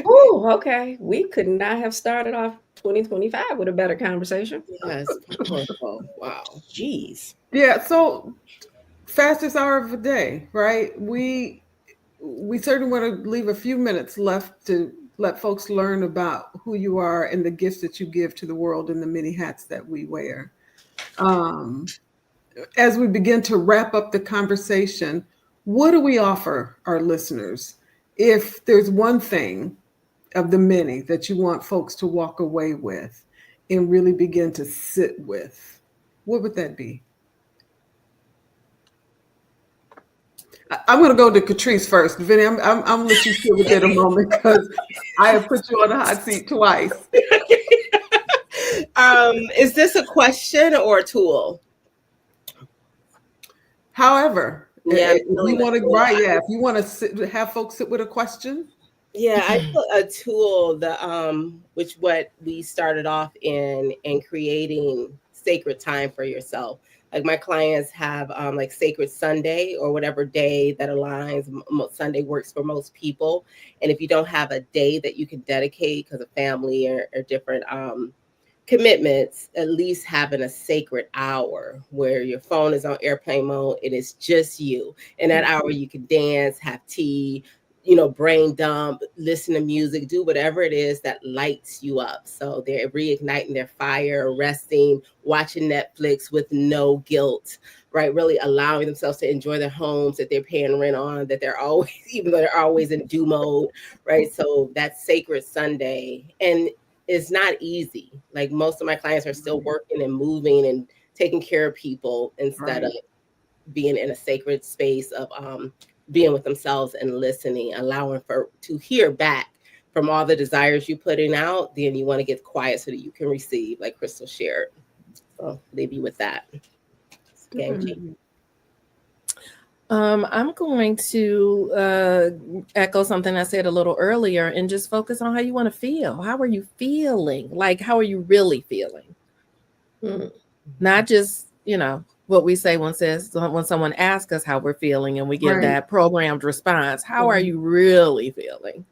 Oh, okay. We could not have started off 2025 with a better conversation. Yes, powerful. Wow. Jeez. Yeah. So fastest hour of the day, right? We certainly want to leave a few minutes left to let folks learn about who you are and the gifts that you give to the world and the many hats that we wear. As we begin to wrap up the conversation, what do we offer our listeners? If there's one thing of the many that you want folks to walk away with and really begin to sit with, what would that be? I'm going to go to Curtrice first. Vinny, I'm going to let you sit with it a moment because I have put you on the hot seat twice. Is this a question or a tool? However, Yeah, if you want to, right? Yeah, if you want to have folks sit with a question. Yeah, I put a tool, which what we started off in creating sacred time for yourself. Like my clients have like sacred Sunday or whatever day that aligns. Sunday works for most people. And if you don't have a day that you can dedicate because of family or different commitments, at least having a sacred hour where your phone is on airplane mode, it is just you. In that hour, you can dance, have tea, brain dump, listen to music, do whatever it is that lights you up. So they're reigniting their fire, resting, watching Netflix with no guilt, right? Really allowing themselves to enjoy their homes that they're paying rent on, that they're always, even though they're always in do mode, right? So that's sacred Sunday. And it's not easy. Like most of my clients are still working and moving and taking care of people instead of being in a sacred space of being with themselves and listening, allowing to hear back from all the desires you're putting out. Then you want to get quiet so that you can receive, like Crystal shared. So maybe with that. I'm going to echo something I said a little earlier and just focus on how you want to feel. How are you feeling? Like, how are you really feeling? Not just, what we say when someone asks us how we're feeling and we give that programmed response. How are you really feeling?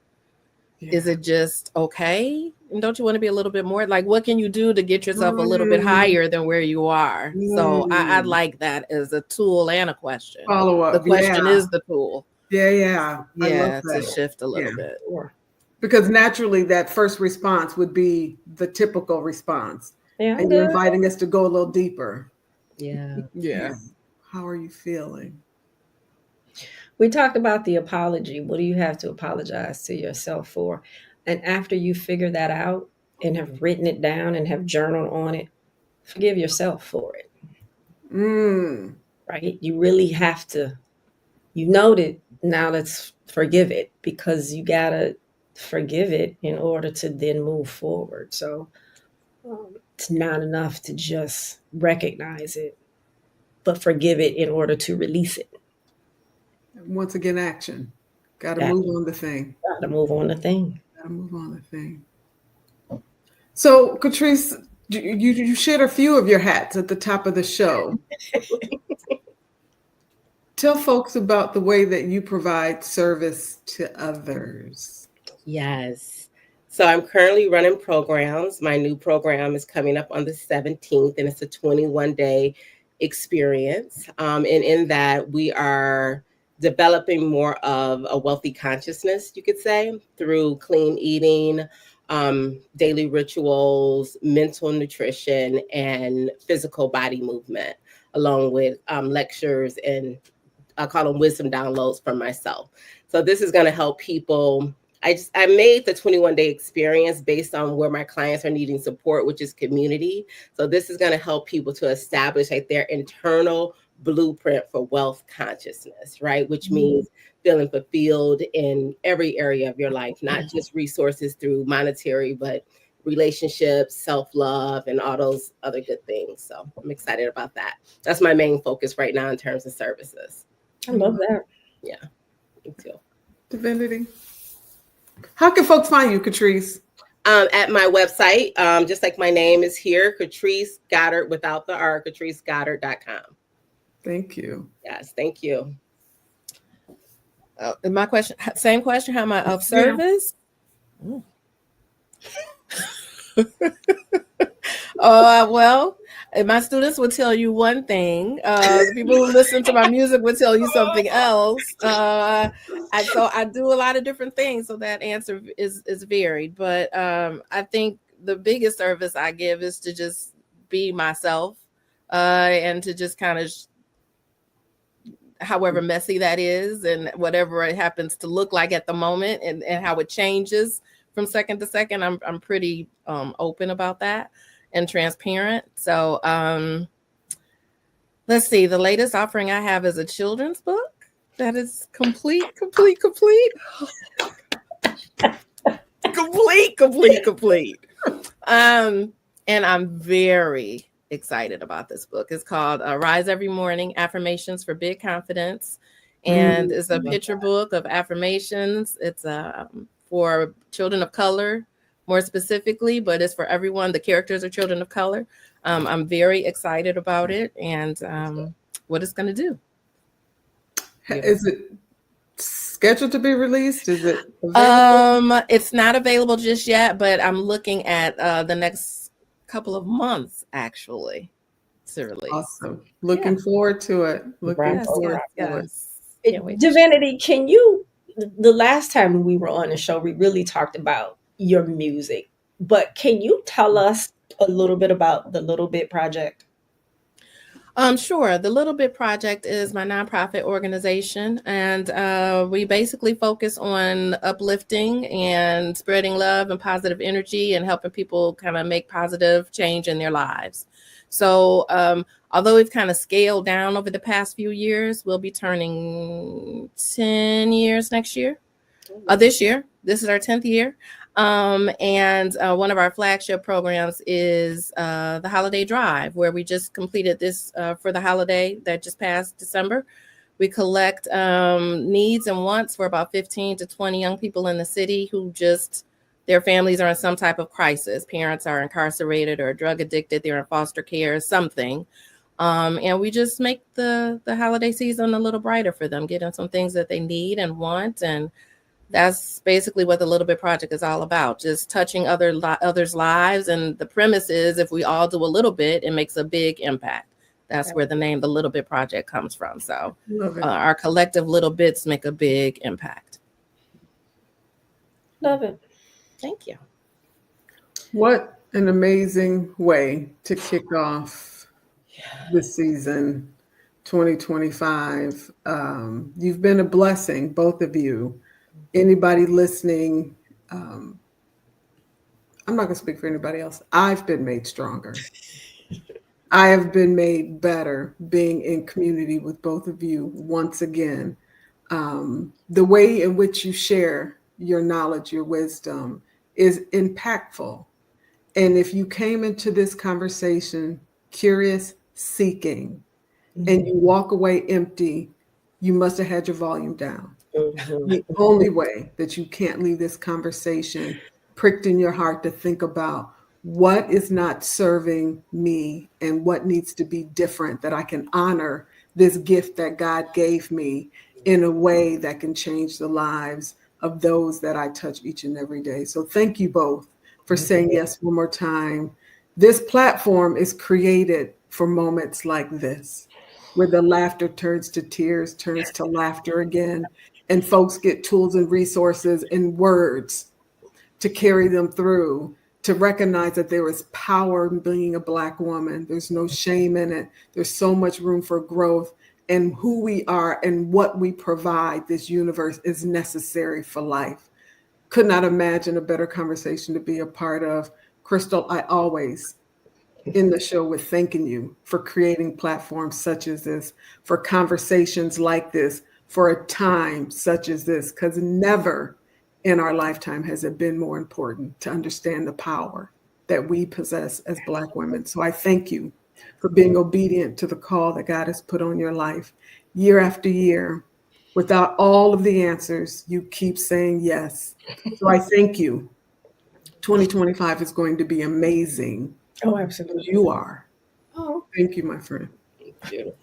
Yeah. Is it just okay? And don't you want to be a little bit more? Like, what can you do to get yourself a little bit higher than where you are? So I like that as a tool and a question. Follow up. The question is the tool. Yeah. Yeah, to shift a little bit. Because naturally that first response would be the typical response. Yeah, and you're inviting us to go a little deeper. Yeah. How are you feeling? We talked about the apology. What do you have to apologize to yourself for? And after you figure that out and have written it down and have journaled on it, forgive yourself for it. Right? You really have to. You noted, now let's forgive it, because you got to forgive it in order to then move forward. So it's not enough to just recognize it, but forgive it in order to release it. Once again, action. Got to move on the thing. Got to move on the thing. Got to move on the thing. So, Curtrice, you shared a few of your hats at the top of the show. Tell folks about the way that you provide service to others. Yes. So I'm currently running programs. My new program is coming up on the 17th, and it's a 21-day experience. And in that, we are developing more of a wealthy consciousness, you could say, through clean eating, daily rituals, mental nutrition, and physical body movement, along with lectures and I call them wisdom downloads from myself. So this is going to help people. I made the 21-day experience based on where my clients are needing support, which is community. So this is going to help people to establish like their internal blueprint for wealth consciousness, right? Which means feeling fulfilled in every area of your life, not just resources through monetary, but relationships, self-love, and all those other good things. So I'm excited about that. That's my main focus right now in terms of services. I love that. Yeah, me too. Diviniti. How can folks find you, Curtrice? At my website, just like my name is here, Curtrice Goddard without the R, CurtriceGoddard.com. Thank you. Yes, thank you. My question, same question, how am I of service? Well, my students will tell you one thing. The people who listen to my music will tell you something else. So I do a lot of different things. So that answer is varied. But I think the biggest service I give is to just be myself and to just kind of, however messy that is and whatever it happens to look like at the moment and how it changes from second to second, I'm pretty open about that and transparent. So let's see. The latest offering I have is a children's book that is complete. And I'm very excited about this book. It's called Rise Every Morning, Affirmations for Big Confidence. And it's a picture book of affirmations. It's for children of color, more specifically, but it's for everyone. The characters are children of color. I'm very excited about it and what it's going to do. Is it scheduled to be released? Is it available? It's not available just yet, but I'm looking at the next couple of months actually to release. Awesome. Looking forward to it. Divinity, can you, the last time we were on the show, we really talked about your music, but can you tell us a little bit about the Little Bit Project? Sure. The Little Bit Project is my nonprofit organization, and we basically focus on uplifting and spreading love and positive energy and helping people kind of make positive change in their lives. So although we've kind of scaled down over the past few years, we'll be turning 10 years next year. This year. This is our 10th year. And one of our flagship programs is the Holiday Drive, where we just completed this for the holiday that just passed December. We collect needs and wants for about 15 to 20 young people in the city who just, their families are in some type of crisis. Parents are incarcerated or drug addicted. They're in foster care or something. And we just make the holiday season a little brighter for them, get them some things that they need and want. And that's basically what the Little Bit Project is all about, just touching others' lives. And the premise is if we all do a little bit, it makes a big impact. That's where the name The Little Bit Project comes from. So our collective little bits make a big impact. Love it. Thank you. What an amazing way to kick off this season, 2025. You've been a blessing, both of you. Anybody listening, I'm not going to speak for anybody else. I've been made stronger. I have been made better being in community with both of you once again. The way in which you share your knowledge, your wisdom is impactful. And if you came into this conversation curious, seeking, and you walk away empty, you must have had your volume down. The only way that you can't leave this conversation pricked in your heart to think about what is not serving me and what needs to be different, that I can honor this gift that God gave me in a way that can change the lives of those that I touch each and every day. So thank you both for saying yes one more time. This platform is created for moments like this, where the laughter turns to tears, turns to laughter again, and folks get tools and resources and words to carry them through, to recognize that there is power in being a Black woman. There's no shame in it. There's so much room for growth, and who we are and what we provide this universe is necessary for life. Could not imagine a better conversation to be a part of. Crystal, I always in the show with thanking you for creating platforms such as this, for conversations like this, for a time such as this, because never in our lifetime has it been more important to understand the power that we possess as Black women. So I thank you for being obedient to the call that God has put on your life year after year. Without all of the answers, you keep saying yes. So I thank you. 2025 is going to be amazing. Oh, absolutely. You are. Oh, thank you, my friend. Beautiful.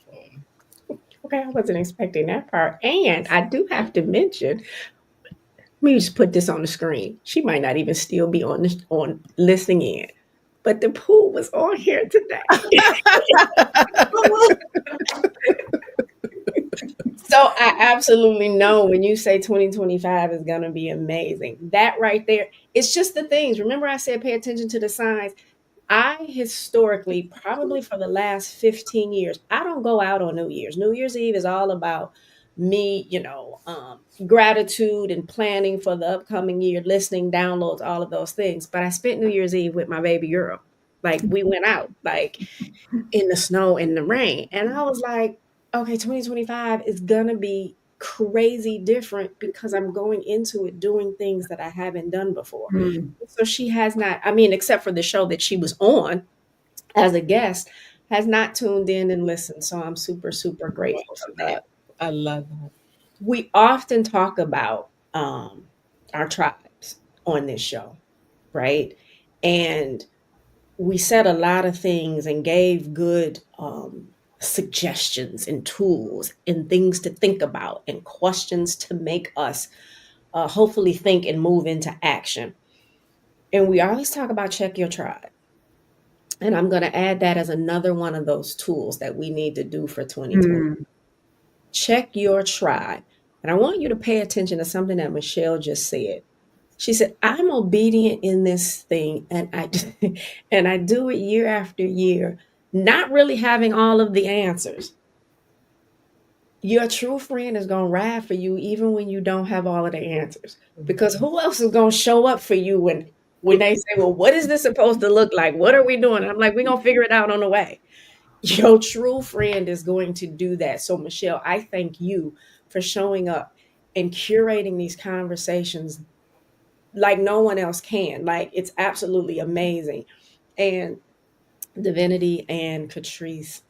Okay, I wasn't expecting that part. And I do have to mention, Let me just put this on the screen. She might not even still be on listening in. But the pool was on here today. So I absolutely know when you say 2025 is going to be amazing. That right there, it's just the things. Remember I said pay attention to the signs. I historically, probably for the last 15 years, I don't go out on New Year's. New Year's Eve is all about me, gratitude and planning for the upcoming year, listening, downloads, all of those things. But I spent New Year's Eve with my baby girl. Like we went out, like in the snow, in the rain. And I was like, okay, 2025 is going to be crazy different because I'm going into it doing things that I haven't done before. So she has not, except for the show that she was on as a guest, has not tuned in and listened. So I'm super, super grateful for that. I love that. We often talk about our tribes on this show, right? And we said a lot of things and gave good suggestions and tools and things to think about and questions to make us hopefully think and move into action. And we always talk about check your tribe. And I'm going to add that as another one of those tools that we need to do for 2020. Check your tribe. And I want you to pay attention to something that Michele just said. She said, I'm obedient in this thing, and I do it year after year, not really having all of the answers. Your true friend is going to ride for you even when you don't have all of the answers. Because who else is going to show up for you when they say, well, what is this supposed to look like? What are we doing? And I'm like, we're going to figure it out on the way. Your true friend is going to do that. So, Michele, I thank you for showing up and curating these conversations like no one else can. Like, it's absolutely amazing. And Diviniti and Curtrice,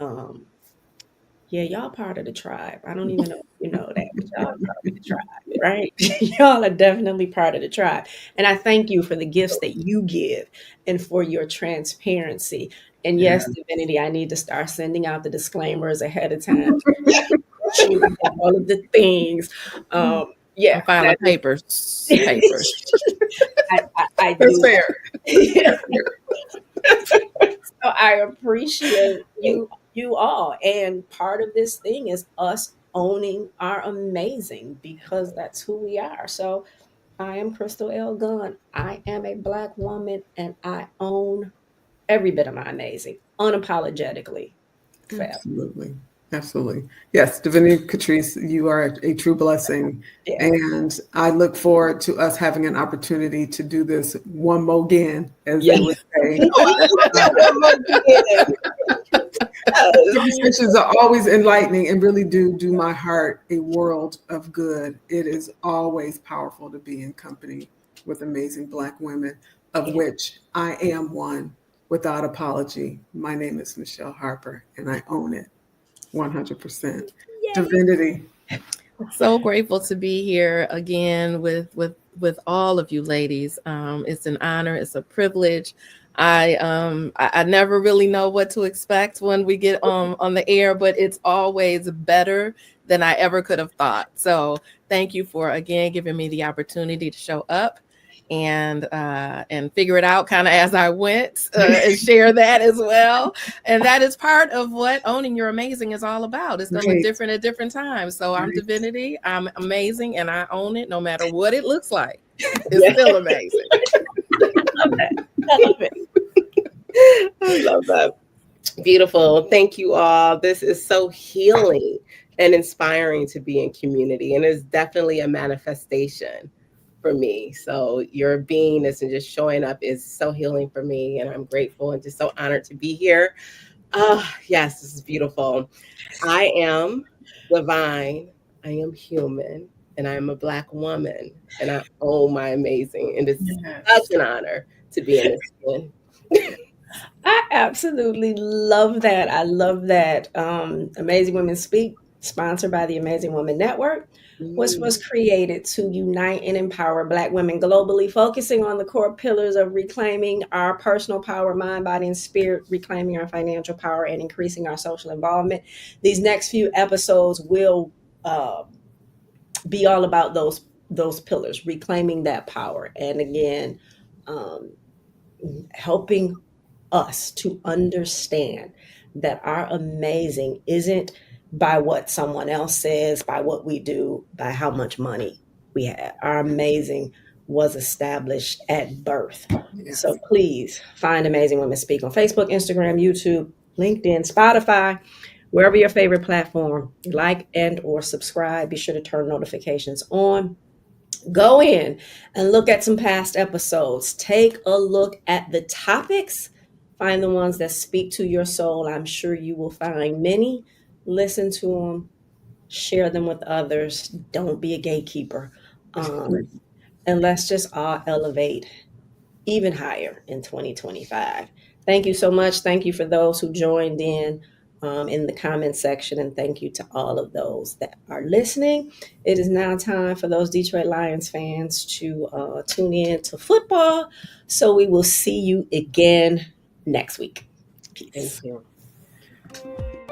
y'all part of the tribe. I don't even know if you know that, but y'all are part of the tribe, right? Y'all are definitely part of the tribe. And I thank you for the gifts that you give and for your transparency. And yes, Diviniti, I need to start sending out the disclaimers ahead of time. All of the things. I'm filing papers. I do. That's fair. So I appreciate you all. And part of this thing is us owning our amazing, because that's who we are. So I am Crystal L. Gunn. I am a Black woman, and I own every bit of my amazing, unapologetically. Absolutely. Yes, Diviniti, Curtrice, you are a true blessing. Yeah. And I look forward to us having an opportunity to do this one more again, as they would say. Conversations are always enlightening and really do my heart a world of good. It is always powerful to be in company with amazing Black women, of which I am one without apology. My name is Michele Harper, and I own it 100%. Diviniti. So grateful to be here again with all of you ladies. It's an honor. It's a privilege. I never really know what to expect when we get on the air, but it's always better than I ever could have thought. So thank you for, again, giving me the opportunity to show up and figure it out kind of as I went and share that as well. And that is part of what owning your amazing is all about. It's going to look different at different times. So I'm Diviniti. I'm amazing, and I own it no matter what it looks like. It's still amazing. I love it. I love that. Beautiful. Thank you all. This is so healing and inspiring to be in community, and it's definitely a manifestation for me. So your beingness and just showing up is so healing for me, and I'm grateful and just so honored to be here. Yes, this is beautiful. I am divine. I am human, and I am a Black woman, and I own my amazing. And it's such an honor to be in this skin. I absolutely love that. I love that. Amazing Women Speak, sponsored by the Amazing Woman Network, which was created to unite and empower Black women globally, focusing on the core pillars of reclaiming our personal power, mind, body, and spirit, reclaiming our financial power, and increasing our social involvement. These next few episodes will be all about those those pillars, reclaiming that power. And again, helping us to understand that our amazing isn't by what someone else says, by what we do, by how much money we have. Our amazing was established at birth. Yes. So please find Amazing Women Speak on Facebook, Instagram, YouTube, LinkedIn, Spotify, wherever your favorite platform. Like and or subscribe. Be sure to turn notifications on. Go in and look at some past episodes. Take a look at the topics. Find the ones that speak to your soul. I'm sure you will find many. Listen to them. Share them with others. Don't be a gatekeeper. And let's just all elevate even higher in 2025. Thank you so much. Thank you for those who joined in the comment section. And thank you to all of those that are listening. It is now time for those Detroit Lions fans to tune in to football. So we will see you again next week. Peace. Thank you.